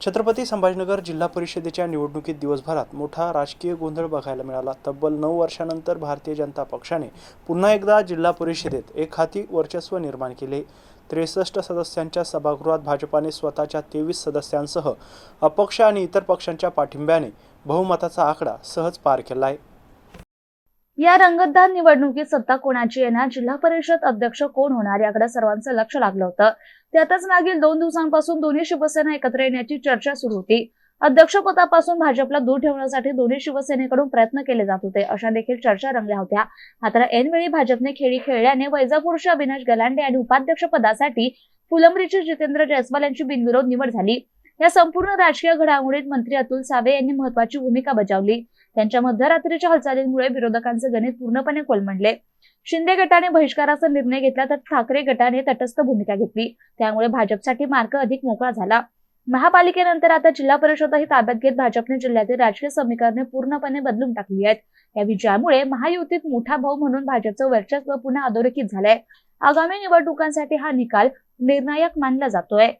छत्रपती संभाजीनगर जिल्हा परिषदेच्या निवडणुकीत दिवसभरात मोठा राजकीय गोंधळ बघायला मिळाला। तब्बल 9 वर्षांनंतर भारतीय जनता पक्षाने पुन्हा एकदा जिल्हा परिषदेत एकहाती वर्चस्व निर्माण केले। 63 सदस्यांच्या सभागृहात भाजपाने स्वतःच्या 23 सदस्यांसह अपक्ष आणि इतर पक्षांच्या पाठिंब्याने बहुमताचा आकडा सहज पार केला आहे। या रंगतदार निवडणुकीत सत्ता कोणाची येणार, जिल्हा परिषद अध्यक्ष कोण होणार याकडे सर्वांचं लक्ष लागलं होतं। त्यातच मागील 2 दिवसांपासून दोन्ही शिवसेना एकत्र येण्याची चर्चा सुरू होती। अध्यक्षपदापासून भाजपला दूर ठेवण्यासाठी दोन्ही शिवसेनेकडून प्रयत्न केले जात होते, अशा देखील चर्चा रंगल्या होत्या। मात्र ऐनवेळी भाजपने खेळी खेळल्याने वैजापूरच्या अविनाश गलांडे आणि उपाध्यक्षपदासाठी फुलंब्रीचे जितेंद्र जयस्वाल यांची बिनविरोध निवड झाली। या संपूर्ण राजकीय घडामोडीत मंत्री अतुल सावे यांनी महत्त्वाची भूमिका बजावली। त्यांच्या मध्यरात्रीच्या हालचालींमुळे विरोधकांचे गणित पूर्णपणे कोलमडले। शिंदे गटाने बहिष्काराचा निर्णय घेतला तर ठाकरे गटाने तटस्थ भूमिका घेतली, त्यामुळे भाजपसाठी मार्ग अधिक मोकळा झाला। महापालिकेनंतर आता जिल्हा परिषदही ताब्यात घेत भाजपने जिल्ह्यातील राजकीय समीकरणे पूर्णपणे बदलून टाकली आहेत। या विजयामुळे महायुतीत मोठा भाऊ म्हणून भाजपचं वर्चस्व पुन्हा अधोरेखित झालंय। आगामी निवडणुकांसाठी हा निकाल निर्णायक मानला जातोय।